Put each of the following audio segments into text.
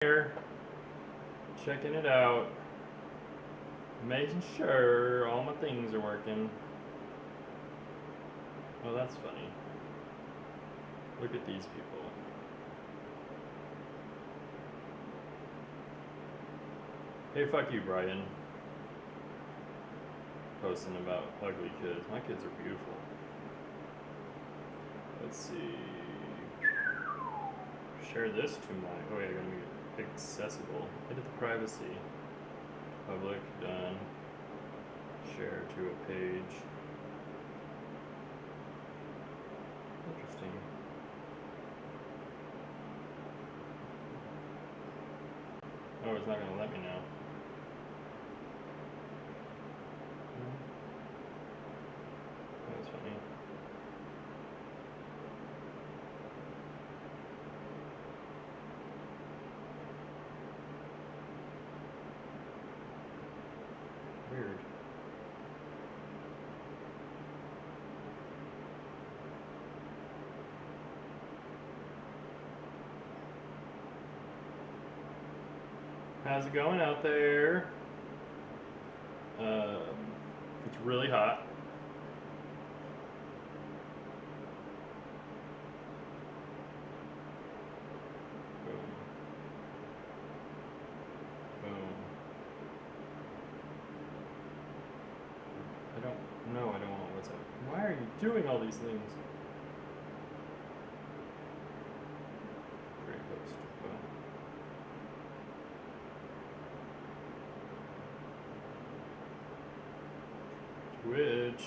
here, checking it out, making sure all my things are working. Oh, that's funny. Look at these people. Hey, fuck you, Brian. Posting about ugly kids. My kids are beautiful. Let's see. Share this to my. Oh, yeah, gonna be accessible. Edit the privacy. Public, done. Share to a page. Interesting. Oh, it's not gonna let me now. That was funny. Weird. How's it going out there? It's really hot. Boom. Boom. I don't want what's up. Why are you doing all these things? Great post. Boom. Twitch.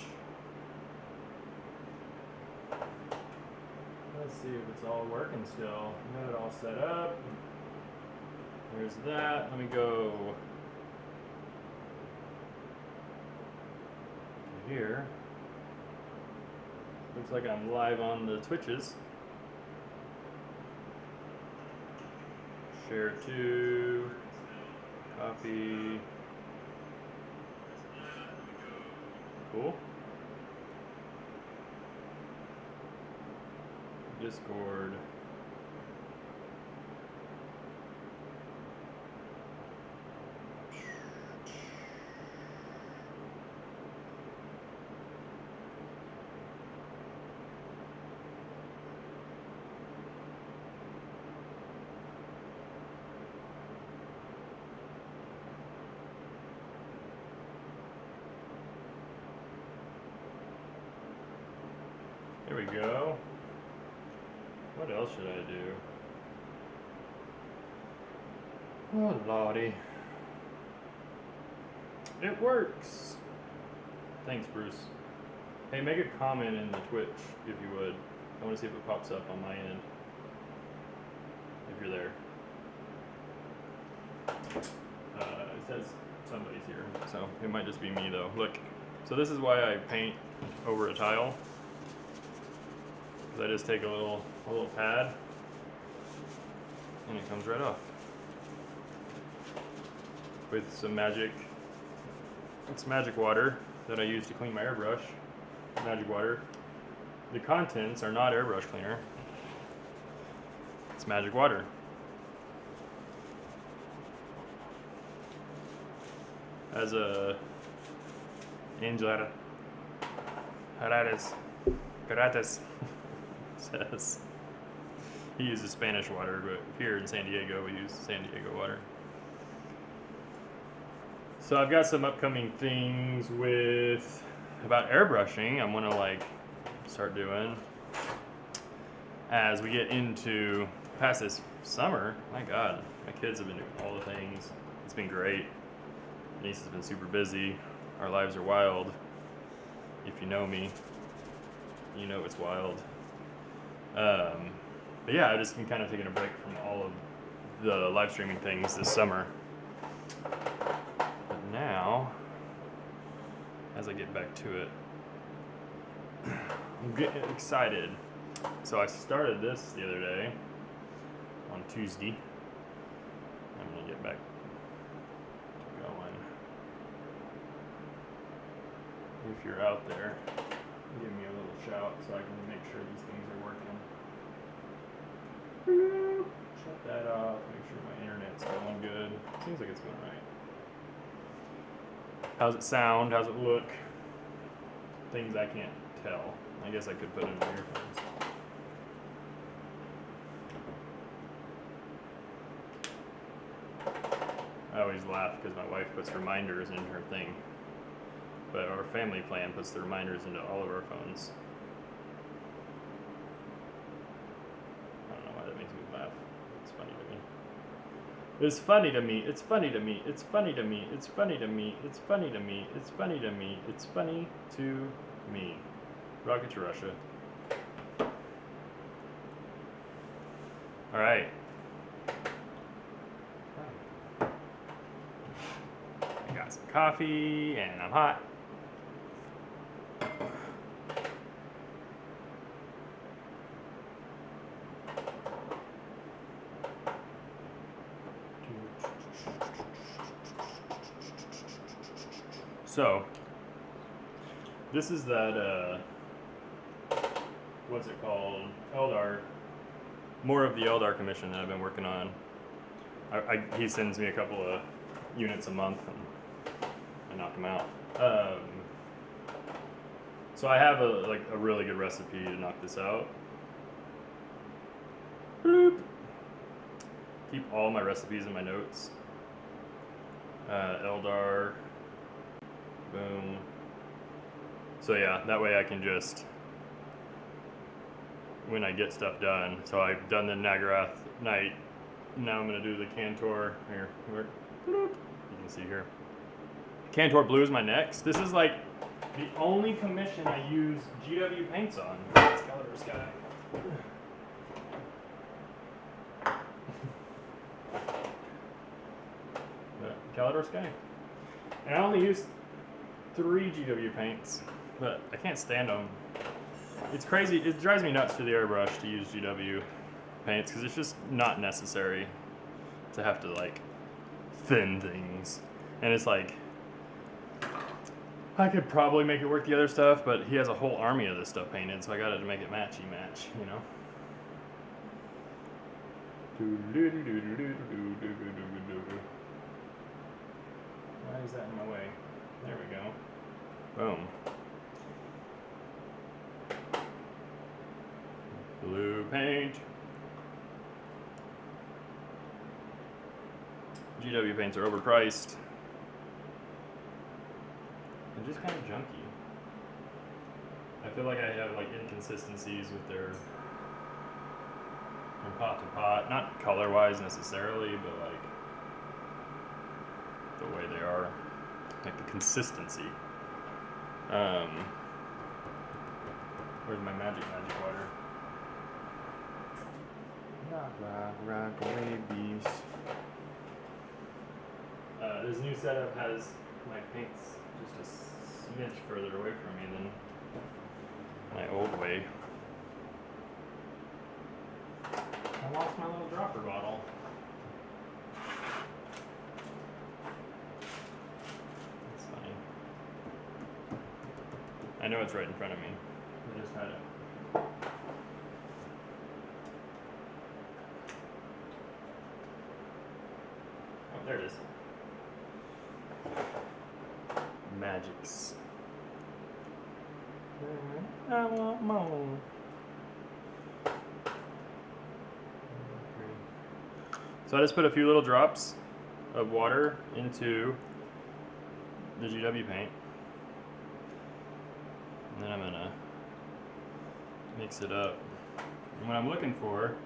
Let's see if it's all working still. I got it all set up. There's that. Let me go to here. Looks like I'm live on the Twitches. Share to, copy. Cool. Discord. There we go. What else should I do? Oh, lordy. It works. Thanks, Bruce. Hey, make a comment in the Twitch, if you would. I want to see if it pops up on my end. If you're there. It says somebody's here, so it might just be me, though. Look, so this is why I paint over a tile. I just take a little pad and it comes right off with some magic. It's magic water that I use to clean my airbrush. Magic water. The contents are not airbrush cleaner. It's magic water. As a Angel Gratis says, he uses Spanish water, but here in San Diego we use San Diego water. So I've got some upcoming things about airbrushing I'm gonna like start doing as we get into past this summer. My God, my kids have been doing all the things. It's been great. Niece has been super busy. Our lives are wild. If you know me, you know it's wild. But yeah, I've just been kind of taking a break from all of the live streaming things this summer. But now, as I get back to it, I'm getting excited. So I started this the other day on Tuesday. I'm gonna get back to going. If you're out there, give me a little shout so I can make sure these things are working. Check that off, make sure my internet's going good. Seems like it's going right. How's it sound? How's it look? Things I can't tell. I guess I could put it in earphones. I always laugh because my wife puts reminders in her thing. But our family plan puts the reminders into all of our phones. I don't know why that makes me laugh. It's funny to me. It's funny to me. It's funny to me. It's funny to me. It's funny to me. It's funny to me. It's funny to me. It's funny to me. Rocket to Russia. All right. I got some coffee and I'm hot. So, this is that, what's it called? Eldar. More of the Eldar commission that I've been working on. He sends me a couple of units a month and I knock them out. So I have a really good recipe to knock this out. Bloop. Keep all my recipes in my notes. Eldar. Boom. So yeah, that way I can just, when I get stuff done, so I've done the Nagarath Night, now I'm going to do the Cantor, here, you can see here. Cantor Blue is my next. This is like the only commission I use GW paints on. It's Calibur Sky. Calibur Sky. And I only use 3 GW paints, but I can't stand them. It's crazy. It drives me nuts to the airbrush to use GW paints because it's just not necessary to have to like thin things. And it's like, I could probably make it work the other stuff, but he has a whole army of this stuff painted, so I got to make it match, you know? Why is that in my way? There we go. Boom. Blue paint. GW paints are overpriced. They're just kind of junky. I feel like I have like inconsistencies with their from pot to pot. Not color-wise necessarily, but like the way they are. Like the consistency. Where's my magic water? Rock, babies. This new setup has my paints just a smidge further away from me than my old way. I lost my little dropper bottle. That's funny. I know it's right in front of me. I just had it. Oh, there it is. Magics. I want more. So I just put a few little drops of water into the GW paint. And then I'm gonna mix it up. And what I'm looking for,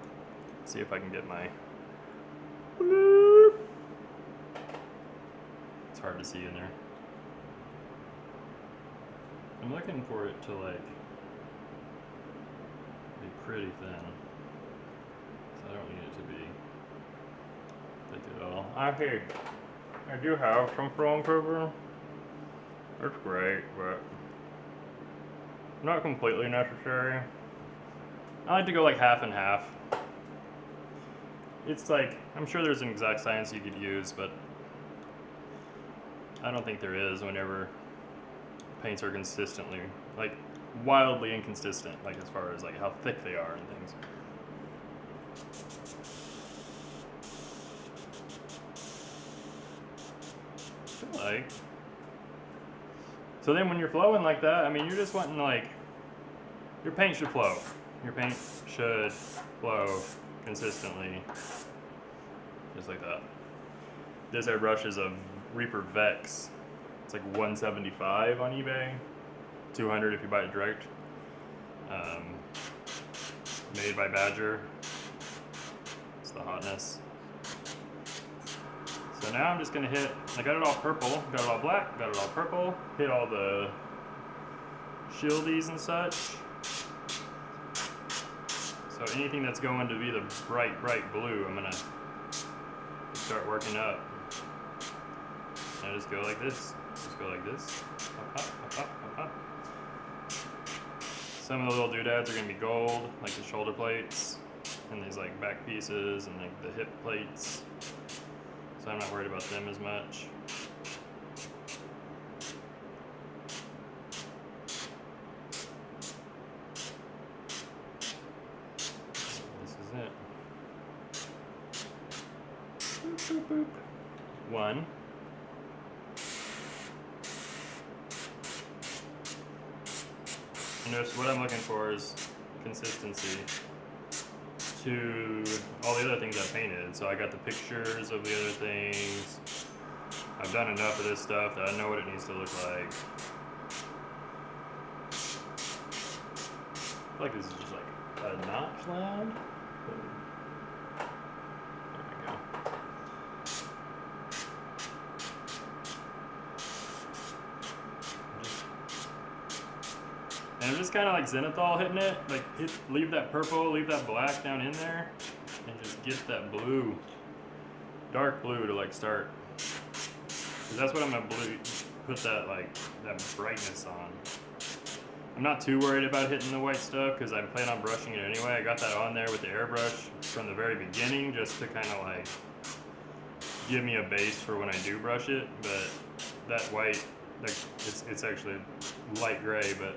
let's see if I can get my, it's hard to see in there. I'm looking for it to like be pretty thin. So I don't need it to be thick at all. I do have some foam paper. It's great, but not completely necessary. I like to go like half and half. It's like, I'm sure there's an exact science you could use, but I don't think there is whenever paints are consistently, like wildly inconsistent, like as far as like how thick they are and things. feel like. So then when you're flowing like that, I mean, you're just wanting like, your paint should flow. Your paint should flow consistently, just like that. This airbrush is a Reaper Vex. It's like $175 on eBay, $200 if you buy it direct. Made by Badger. It's the hotness. So now I'm just gonna hit, I got it all purple, got it all black, got it all purple, hit all the shieldies and such. So anything that's going to be the bright blue, I'm gonna start working up. And I just go like this, just go like this, up, up, up, up, up, up. Some of the little doodads are gonna be gold, like the shoulder plates, and these like back pieces, and like the hip plates. So I'm not worried about them as much. This is it. Boop, boop, boop. One. And notice what I'm looking for is consistency to all the other things I painted. So I got the pictures of the other things. I've done enough of this stuff that I know what it needs to look like. I feel like this is just like a notch line. There we go. And I'm just kind of like zenithal hitting it, like leave that purple, leave that black down in there, and just get that blue, dark blue to like start. Because that's what I'm gonna put that like that brightness on. I'm not too worried about hitting the white stuff because I plan on brushing it anyway. I got that on there with the airbrush from the very beginning just to kind of like give me a base for when I do brush it. But that white, like it's actually light gray, but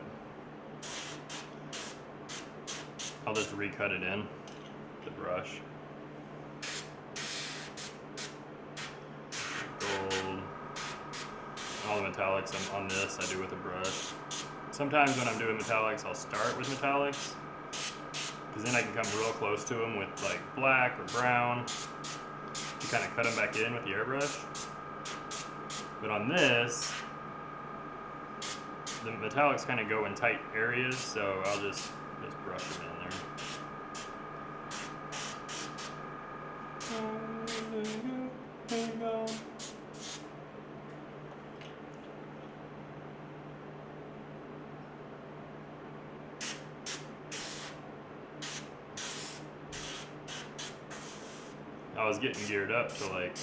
I'll just recut it in the brush. Gold. All the metallics on this I do with a brush. Sometimes when I'm doing metallics, I'll start with metallics, because then I can come real close to them with like black or brown to kind of cut them back in with the airbrush. But on this, the metallics kind of go in tight areas, so I'll just brush them in there. I was getting geared up to like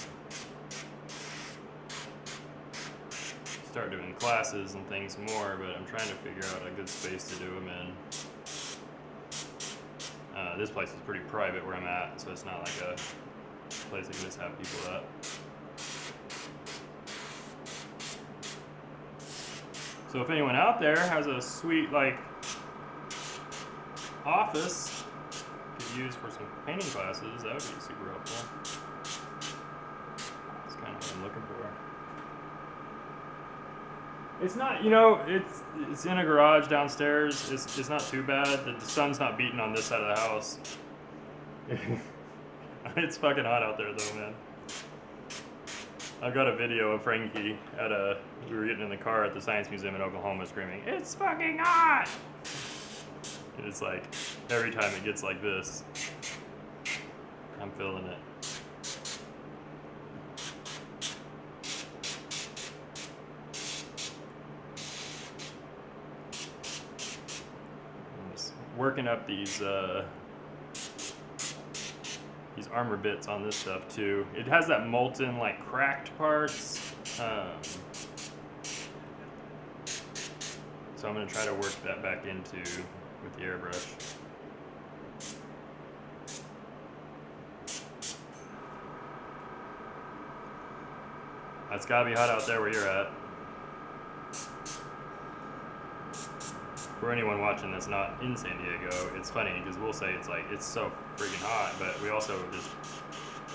start doing classes and things more, but I'm trying to figure out a good space to do them in. This place is pretty private where I'm at, so it's not like a place I can just have people at. So if anyone out there has a sweet like office to use for some painting classes, that would be super helpful. That's kind of what I'm looking for. It's not, you know, it's in a garage downstairs. It's not too bad. The sun's not beating on this side of the house. It's fucking hot out there though, man. I've got a video of Frankie we were getting in the car at the Science Museum in Oklahoma screaming, "It's fucking hot!" And it's like, every time it gets like this, I'm feeling it. I'm just working up these armor bits on this stuff too. It has that molten, like cracked parts. So I'm going to try to work that back into with the airbrush. It's got to be hot out there where you're at. For anyone watching that's not in San Diego, it's funny because we'll say it's so freaking hot, but we also just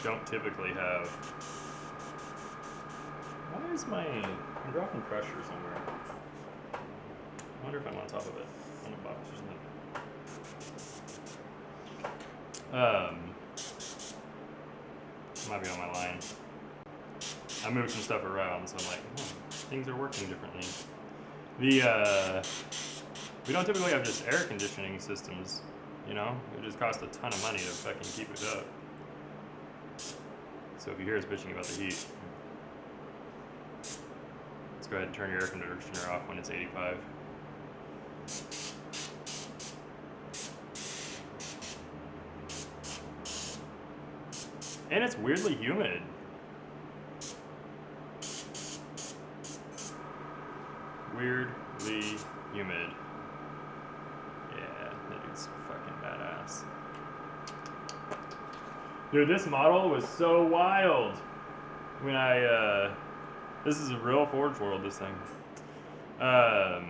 don't typically have. Why is I'm dropping pressure somewhere. I wonder if I'm on top of it, on a box or something. Might be on my line. I moved some stuff around, so I'm like, things are working differently. We don't typically have just air conditioning systems, you know? It just costs a ton of money to fucking keep it up. So if you hear us bitching about the heat, let's go ahead and turn your air conditioner off when it's 85. And it's weirdly humid. Weirdly humid. Yeah, that dude's fucking badass. Dude, this model was so wild when this is a real Forge World, this thing. I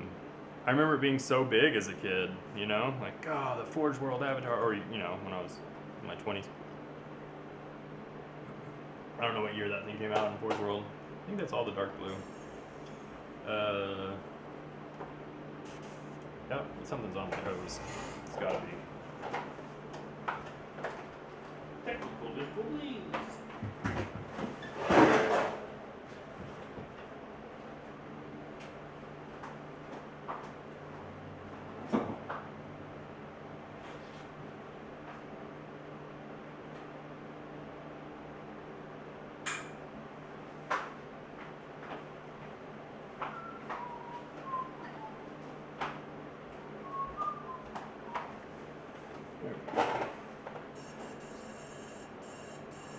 remember it being so big as a kid, you know? Like, oh, the Forge World avatar, or, you know, when I was in my 20s. I don't know what year that thing came out in Forge World. I think that's all the dark blue. Yep, something's on my hose. It's gotta be. Technical difficulties.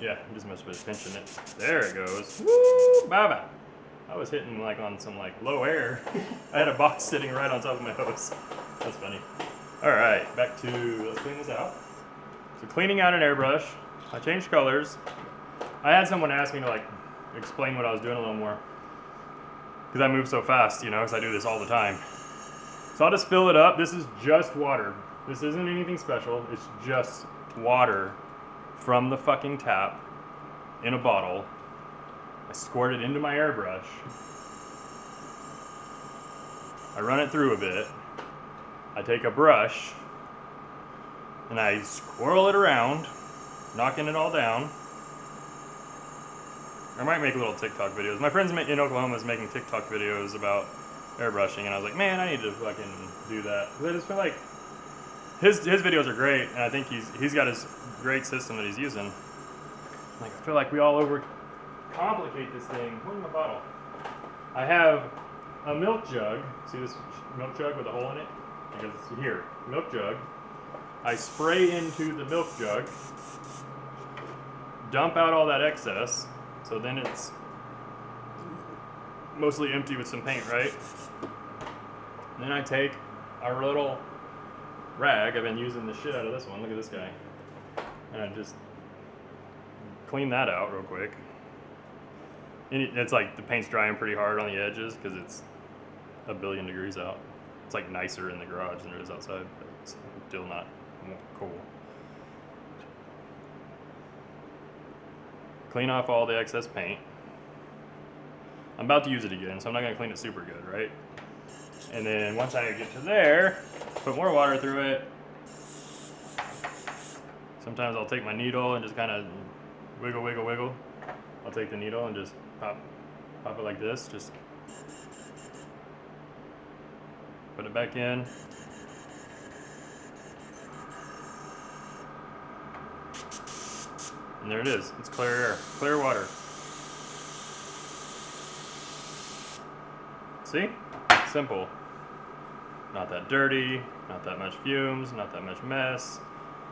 Yeah, I'm just messing with pinching it. There it goes. Woo! Bye-bye. I was hitting like on some like low air. I had a box sitting right on top of my hose. That's funny. Alright, back to, let's clean this out. So cleaning out an airbrush. I changed colors. I had someone ask me to like explain what I was doing a little more. Because I move so fast, you know, because I do this all the time. So I'll just fill it up. This is just water. This isn't anything special. It's just water from the fucking tap in a bottle. I squirt it into my airbrush. I run it through a bit. I take a brush and I swirl it around, knocking it all down. I might make little TikTok videos. My friends in Oklahoma is making TikTok videos about airbrushing, and I was like, man, I need to fucking do that. I just feel like his videos are great, and I think he's got his great system that he's using. Like, I feel like we all overcomplicate this thing. Where's my bottle? I have a milk jug. See this milk jug with a hole in it? Because it's here, milk jug. I spray into the milk jug, dump out all that excess, so then it's mostly empty with some paint, right? Then I take our little rag. I've been using the shit out of this one. Look at this guy. And I just clean that out real quick. And it's like the paint's drying pretty hard on the edges because it's a billion degrees out. It's like nicer in the garage than it is outside, but it's still not cool. Clean off all the excess paint. I'm about to use it again, so I'm not going to clean it super good, right? And then once I get to there, put more water through it. Sometimes I'll take my needle and just kind of wiggle, wiggle, wiggle. I'll take the needle and just pop it like this. Just put it back in. And there it is. It's clear air, clear water. See? Simple. Not that dirty, not that much fumes, not that much mess,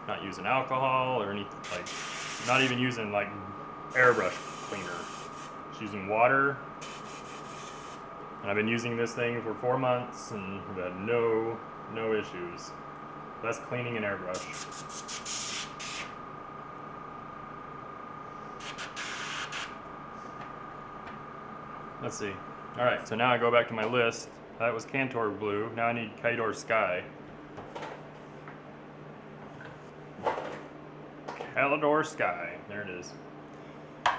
not using alcohol or anything, like, not even using like airbrush cleaner. Just using water. And I've been using this thing for 4 months and we've had no issues. That's cleaning an airbrush. Let's see. All right, so now I go back to my list. That was Cantor Blue. Now I need Cantor Sky. Cantor Sky. There it is.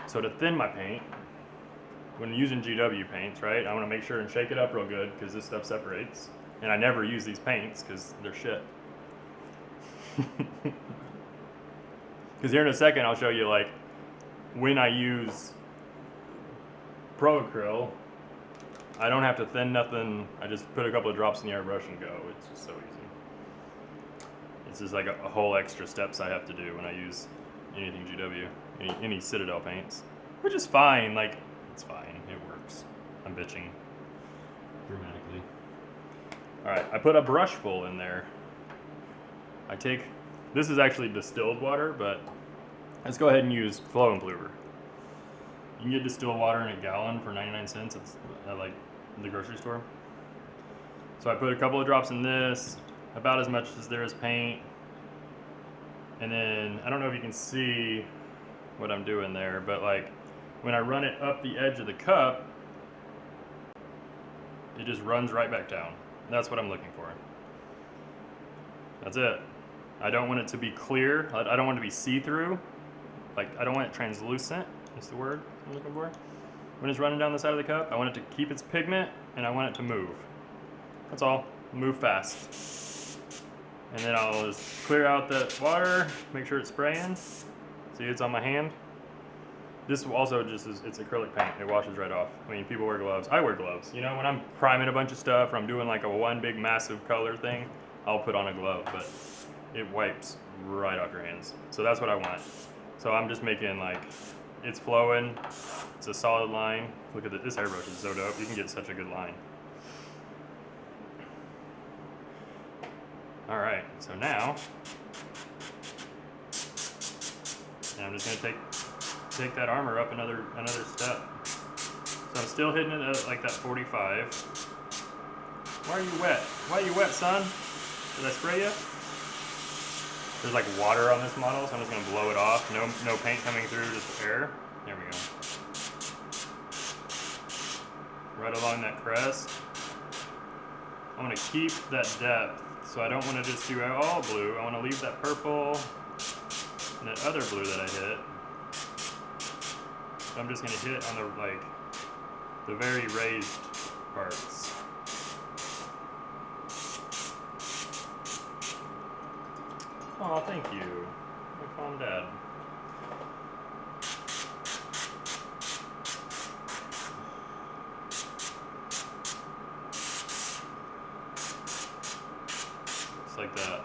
So to thin my paint, when using GW paints, right, I want to make sure and shake it up real good because this stuff separates. And I never use these paints because they're shit. Because here in a second I'll show you like when I use Pro Acryl, I don't have to thin nothing. I just put a couple of drops in the airbrush and go. It's just so easy. It's just like a whole extra steps I have to do when I use anything GW, any Citadel paints, which is fine. Like, it's fine. It works. I'm bitching dramatically. All right, I put a brush full in there. This is actually distilled water, but let's go ahead and use Flow Improver. You can get distilled water in a gallon for 99 cents at like the grocery store. So I put a couple of drops in this, about as much as there is paint. And then, I don't know if you can see what I'm doing there, but like when I run it up the edge of the cup, it just runs right back down. That's what I'm looking for. That's it. I don't want it to be clear. I don't want it to be see-through. Like, I don't want it translucent, is the word I'm looking for. When it's running down the side of the cup, I want it to keep its pigment and I want it to move. That's all. Move fast. And then I'll just clear out that water, make sure it's spraying. See, it's on my hand. This also just is, it's acrylic paint. It washes right off. I mean, people wear gloves. I wear gloves. You know, when I'm priming a bunch of stuff or I'm doing like a one big massive color thing, I'll put on a glove, but it wipes right off your hands. So that's what I want. So I'm just making like, it's flowing. It's a solid line. Look at this airbrush is so dope. You can get such a good line. All right, so now, and I'm just gonna take that armor up another step. So I'm still hitting it at like that 45. Why are you wet? Why are you wet, son? Did I spray you? There's like water on this model, so I'm just gonna blow it off. No paint coming through, just air. There we go. Right along that crest. I want to keep that depth, so I don't want to just do all blue. I want to leave that purple and that other blue that I hit. So I'm just gonna hit on the very raised parts. Oh, thank you. My calm dad. Just like that.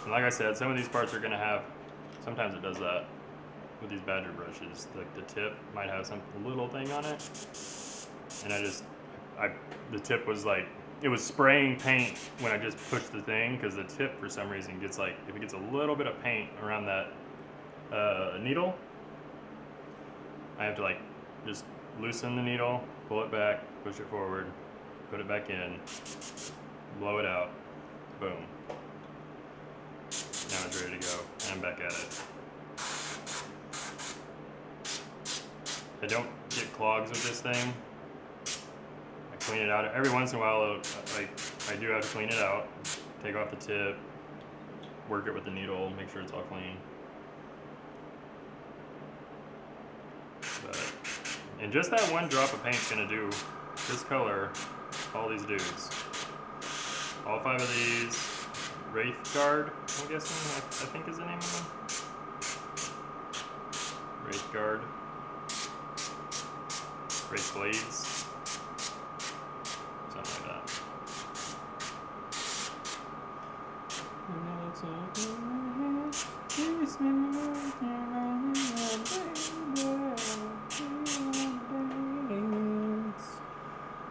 And like I said, some of these parts are gonna have, sometimes it does that with these Badger brushes. Like the tip might have some little thing on it. And the tip was like, it was spraying paint when I just pushed the thing, because the tip for some reason gets like, if it gets a little bit of paint around that needle, I have to like just loosen the needle, pull it back, push it forward, put it back in, blow it out, boom. Now it's ready to go, and I'm back at it. I don't get clogs with this thing. Clean it out every once in a while. I do have to clean it out, take off the tip, work it with the needle, make sure it's all clean. But, and just that one drop of paint's gonna do this color, all these dudes. All 5 of these. Wraith Guard, I'm guessing, I think is the name of them. Wraith Guard. Wraith Blades. Something like that.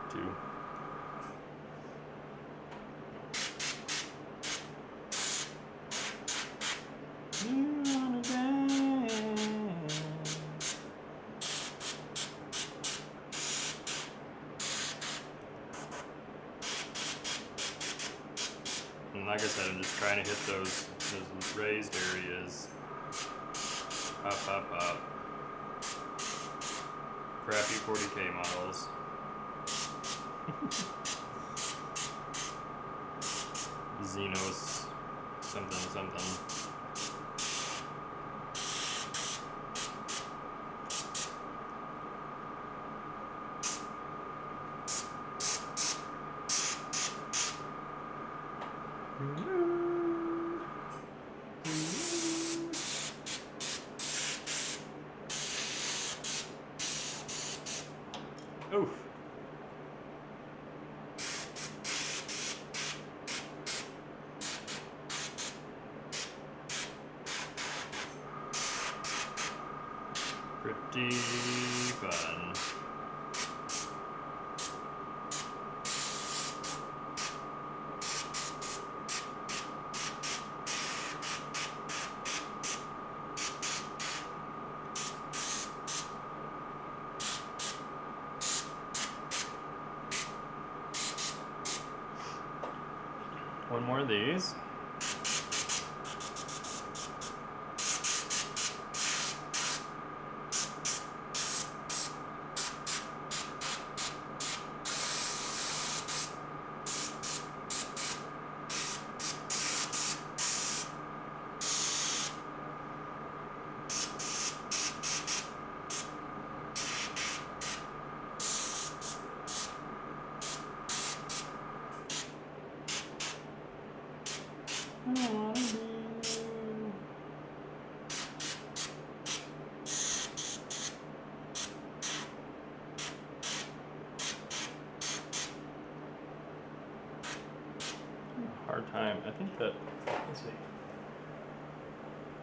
Two. And like I said, I'm just trying to hit those raised areas. Up. Crappy 40K models. Xenos something. Oof. Pretty fun. One more of these. Hard time. I think that. Let's see.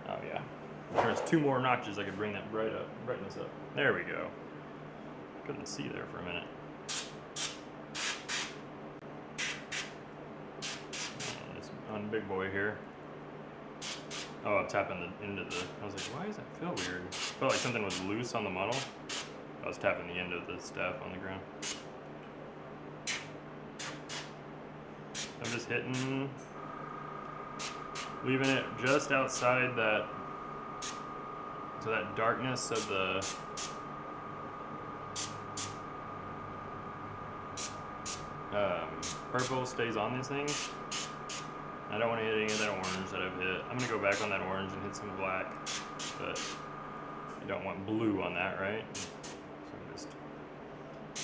Oh yeah. There's 2 more notches I could bring that brightness up. There we go. Couldn't see there for a minute. On big boy here. Oh, I'm tapping the end of the. I was like, why does that feel weird? Felt like something was loose on the model. I was tapping the end of the staff on the ground. I'm just hitting, leaving it just outside that, so that darkness of the purple stays on these things. I don't want to hit any of that orange that I've hit. I'm going to go back on that orange and hit some black, but you don't want blue on that, right? So just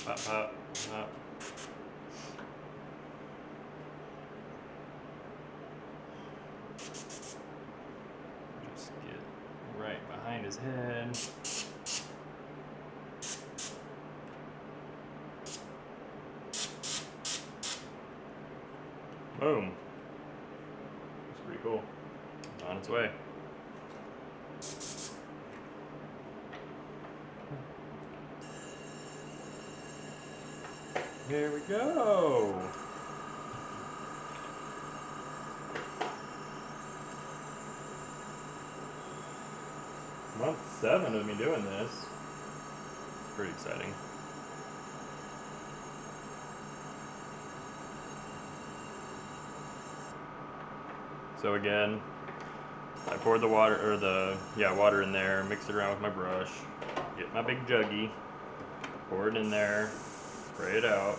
pop, pop, pop. Just get right behind his head. Boom. Pretty cool. It's on its way. Here we go. Month 7 of me doing this. It's pretty exciting. So again, I poured the water, or water in there, mix it around with my brush, get my big juggie, pour it in there, spray it out.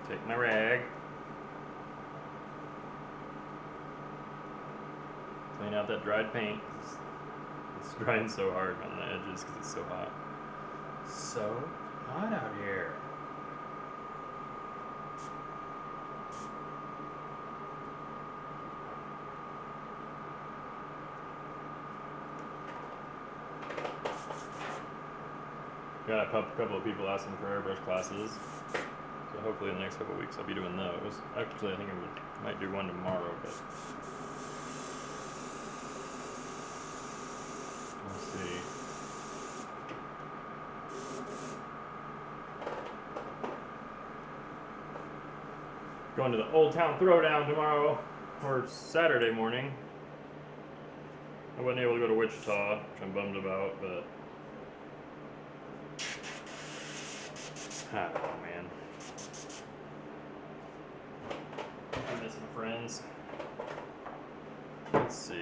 Take my rag, clean out that dried paint. It's drying so hard on the edges because it's so hot. So hot out here. Got a couple of people asking for airbrush classes. So hopefully in the next couple of weeks I'll be doing those. Actually, I think I might do one tomorrow, but we'll see. Going to the Old Town Throwdown tomorrow, or Saturday morning. I wasn't able to go to Wichita, which I'm bummed about, but I don't know, man. I miss my friends. Let's see.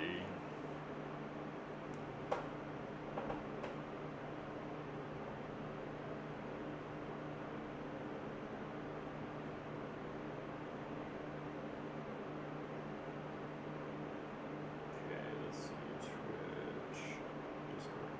Okay, let's see. Twitch. Discord.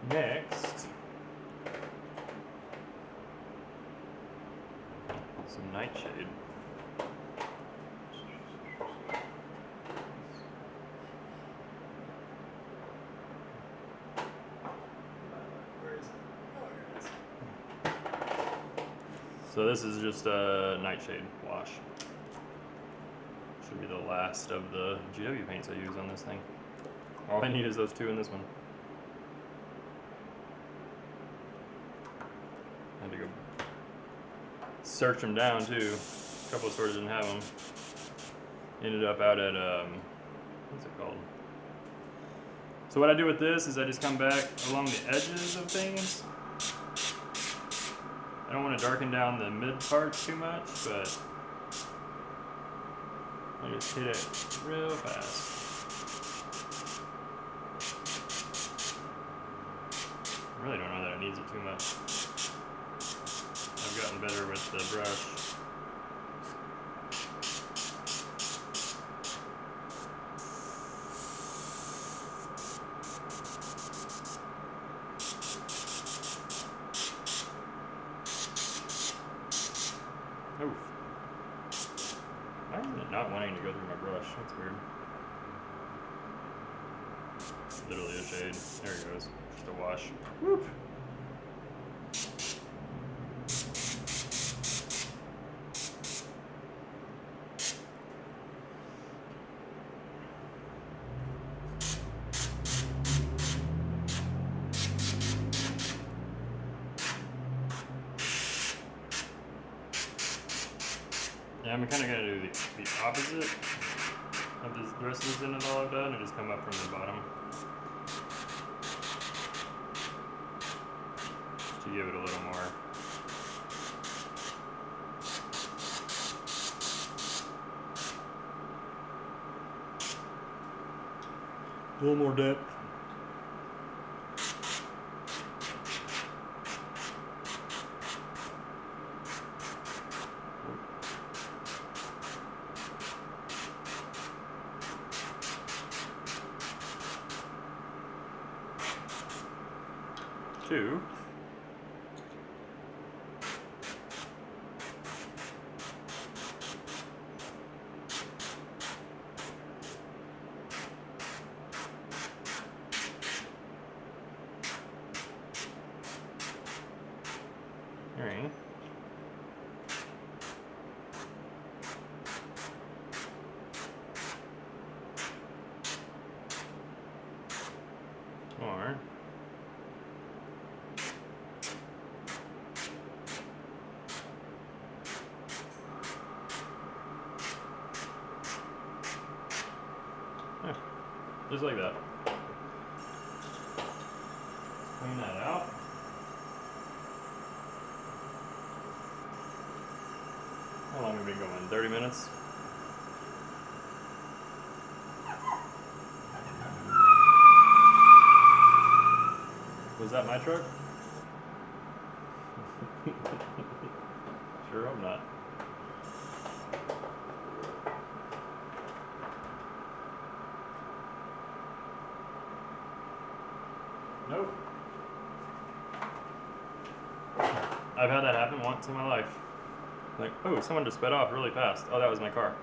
Next, some Nightshade. So this is just a Nightshade Wash. Should be the last of the GW paints I use on this thing. All I need is those two in this one. Had to go search them down too. A couple of stores didn't have them. Ended up out at, what's it called? So what I do with this is I just come back along the edges of things. I don't want to darken down the mid parts too much, but I just hit it real fast. I really don't know that it needs it too much. I've gotten better with the brush. Oof. Why is it not wanting to go through my brush? That's weird. Literally a shade. There it goes. Just a wash. Whoop. Yeah, I'm kind of going to do the opposite of this, the rest of this end of all I've done and just come up from the bottom. Just to give it a little more. A little more depth. Two. Three. Four. Yeah, just like that. Clean that out. How long have we been going? 30 minutes? Was that my truck? Sure hope not. Nope. I've had that happen once in my life. Like, oh, someone just sped off really fast. Oh, that was my car.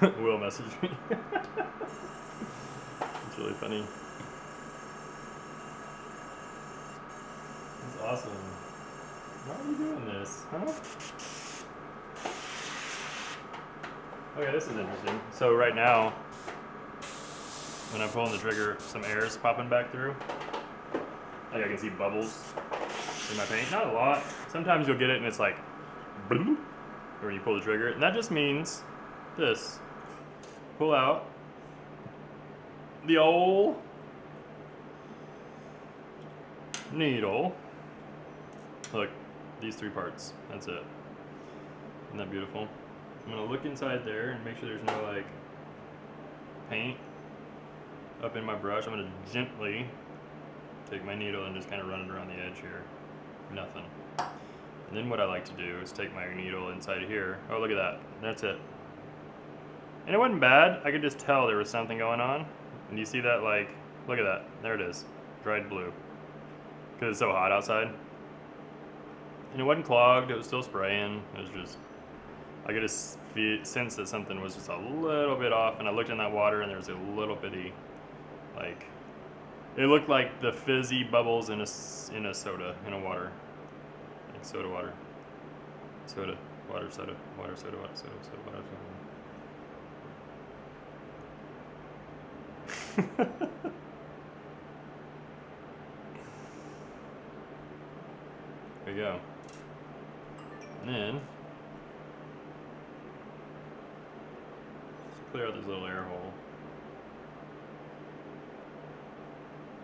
Will messaged me. It's really funny. That's awesome. Why are you doing this, huh? Okay, this is interesting. So right now, when I'm pulling the trigger, some air is popping back through. Like I can see bubbles in my paint. Not a lot. Sometimes you'll get it and it's like, bloop, when you pull the trigger. And that just means this. Pull out, the old needle. Look, these 3 parts. That's it. Isn't that beautiful? I'm gonna look inside there and make sure there's no like paint up in my brush. I'm gonna gently take my needle and just kind of run it around the edge here. Nothing. And then what I like to do is take my needle inside here. Oh, look at that. That's it. And it wasn't bad. I could just tell there was something going on. And you see that, like, look at that. There it is. Dried blue. Because it's so hot outside. And it wasn't clogged. It was still spraying. It was just, I could just sense that something was just a little bit off. And I looked in that water and there was a little bitty, like, it looked like the fizzy bubbles in a soda, in a water. Like soda water. Soda, water, soda, water, soda, water, soda, soda, water, soda. There you go. And then, just clear out this little air hole.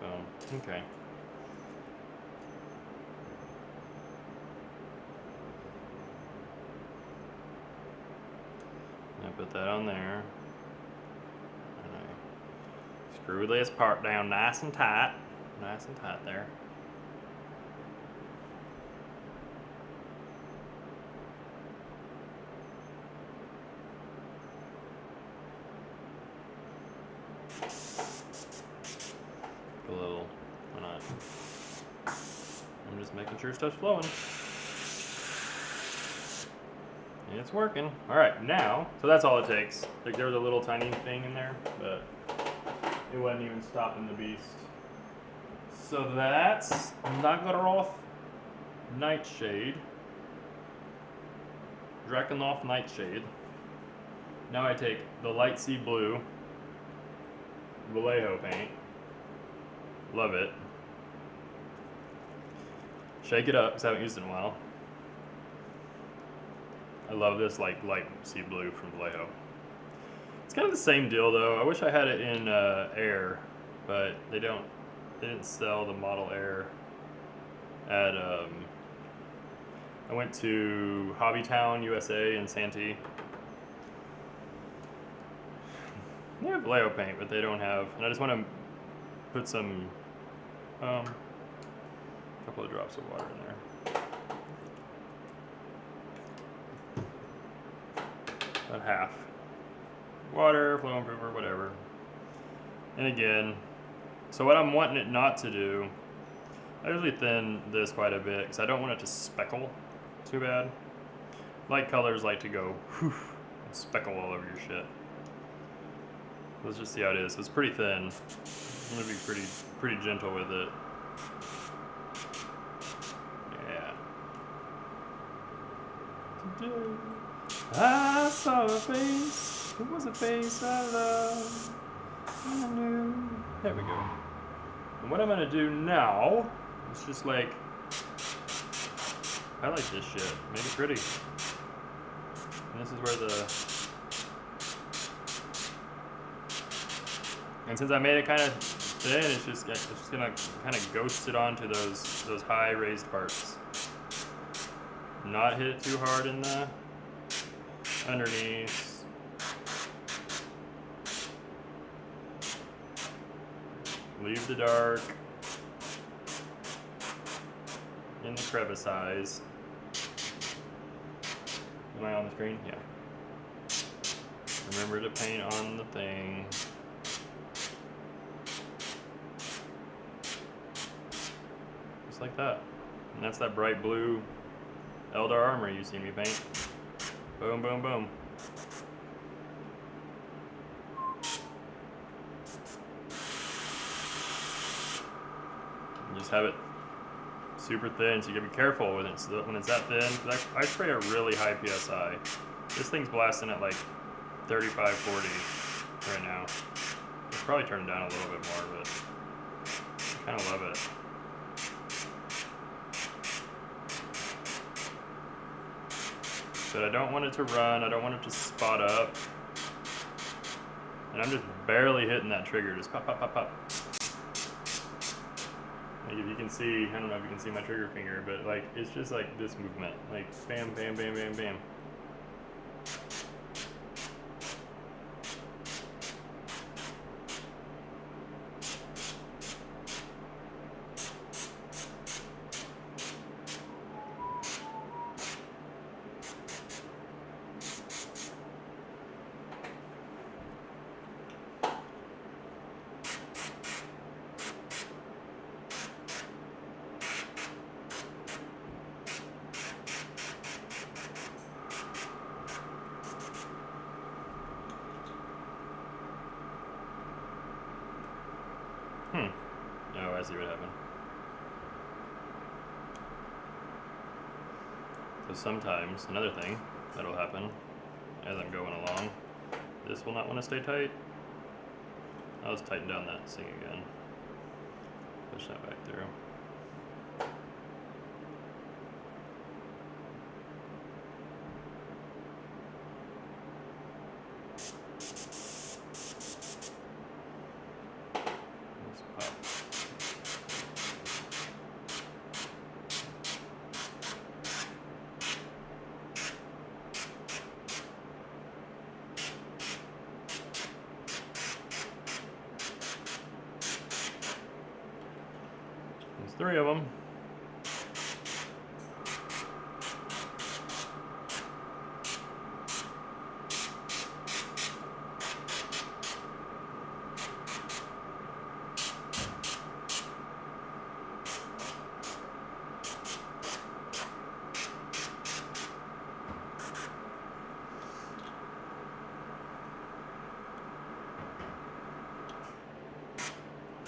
Boom. Okay. I put that on there. And I screw this part down nice and tight. Nice and tight there. A little, why not? I'm just making sure stuff's flowing. And it's working. All right, now, so that's all it takes. Like there was a little tiny thing in there, but it wasn't even stopping the beast. So that's Nagoroth Nightshade. Drakenhof Nightshade. Now I take the light sea blue Vallejo paint. Love it. Shake it up, because I haven't used it in a while. I love this light sea blue from Vallejo. It's kind of the same deal though. I wish I had it in Air, but they didn't sell the model Air at I went to Hobbytown USA in Santee. They have Vallejo paint, but they don't have, and I just want to put some couple of drops of water in there. About half. Water, flow improver, whatever. And again, so what I'm wanting it not to do, I usually thin this quite a bit because I don't want it to speckle too bad. Light colors like to go whew, and speckle all over your shit. Let's just see how it is. It's pretty thin. I'm gonna be pretty gentle with it. Yeah. I saw a face. It was a face I loved. I knew. There we go. And what I'm gonna do now is just like highlight this shit. Make it pretty. And this is where the. And since I made it kind of thin, it's just gonna kind of ghost it onto those high raised parts. Not hit it too hard in the underneath. Leave the dark in the crevice eyes. Am I on the screen? Yeah. Remember to paint on the thing. Just like that. And that's that bright blue Eldar armor you see me paint. Boom, boom, boom. And just have it super thin, so you gotta be careful with it. So that when it's that thin, I spray a really high PSI. This thing's blasting at like 35, 40 right now. It's probably turning down a little bit more, but I kind of love it. But I don't want it to run, I don't want it to spot up. And I'm just barely hitting that trigger, just pop, pop, pop, pop. Like if you can see, I don't know if you can see my trigger finger, but like it's just like this movement, like bam, bam, bam, bam, bam. Oh, I see what happened. So sometimes, another thing that'll happen as I'm going along, this will not want to stay tight. I'll just tighten down that thing again. Push that back through. There's 3 of them.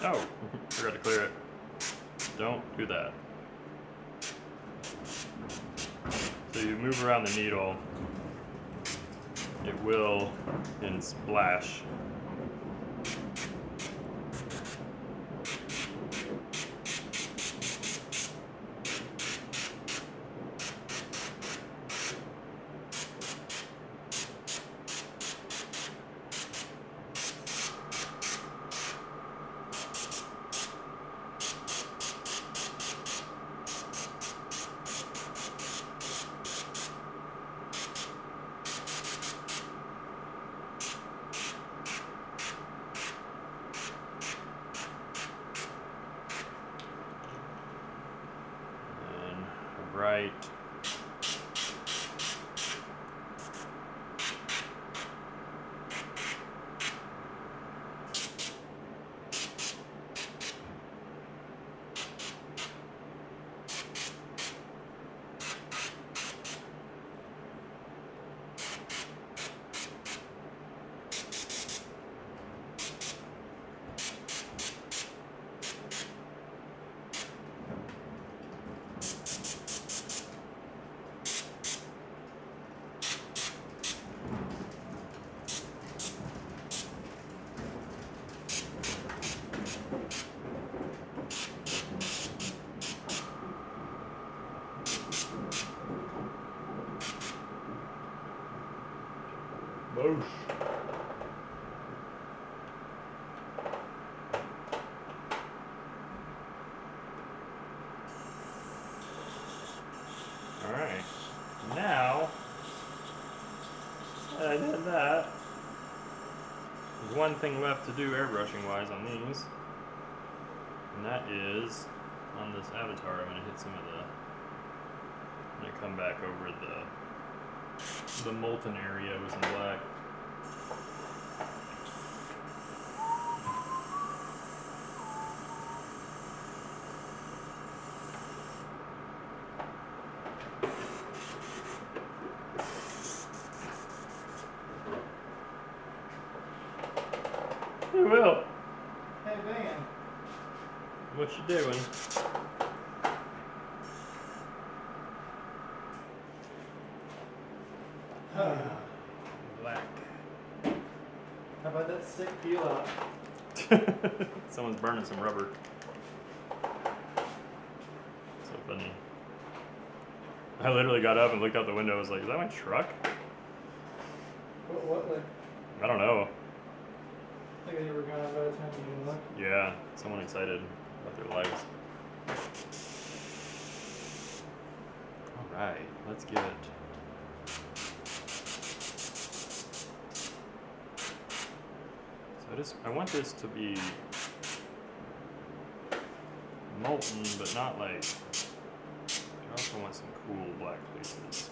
Oh, forgot to clear it. Don't do that. So you move around the needle, it will and splash. Right. Boosh. Alright, now that I did that, there's one thing left to do airbrushing wise on these, and that is on this avatar. I'm going to hit some of the, I'm going to come back over the molten area with some black. Hey, Will. Hey, Van. What you doing? Black. How about that sick peel out? Someone's burning some rubber. So funny. I literally got up and looked out the window. I was like, is that my truck? What like? I don't know. happy they were gone by the time you even looked. Yeah, someone excited about their lives. Alright, let's get I want this to be molten, but not like, I also want some cool black places.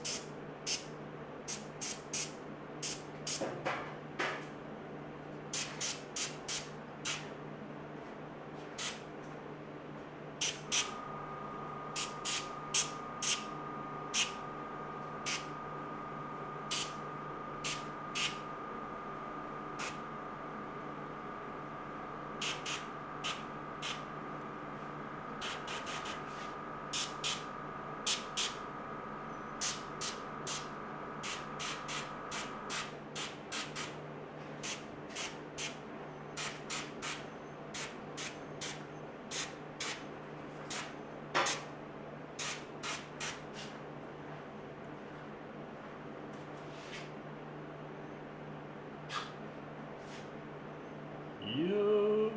You.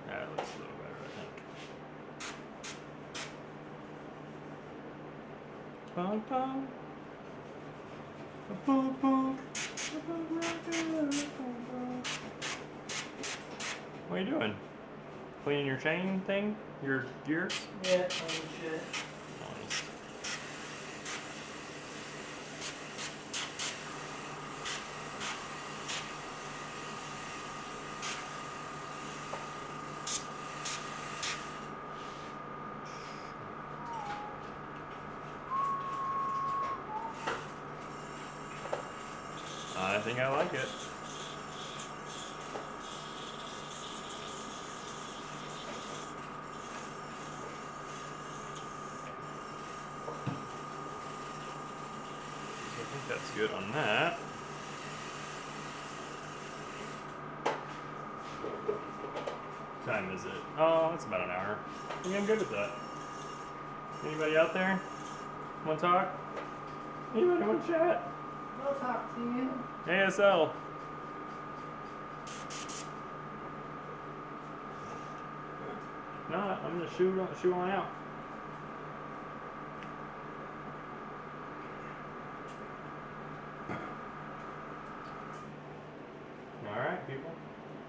That looks a little better, I think. Bum, bum. Boom, boom. What are you doing? Cleaning your chain thing? Your gears? Yeah, oh shit. Nice. I think I like it. I think that's good on that. What time is it? Oh, it's about an hour. I think I'm good with that. Anybody out there? Want to talk? Anybody want to chat? I'll talk to you. ASL. If not, I'm gonna shoot on out. All right, people.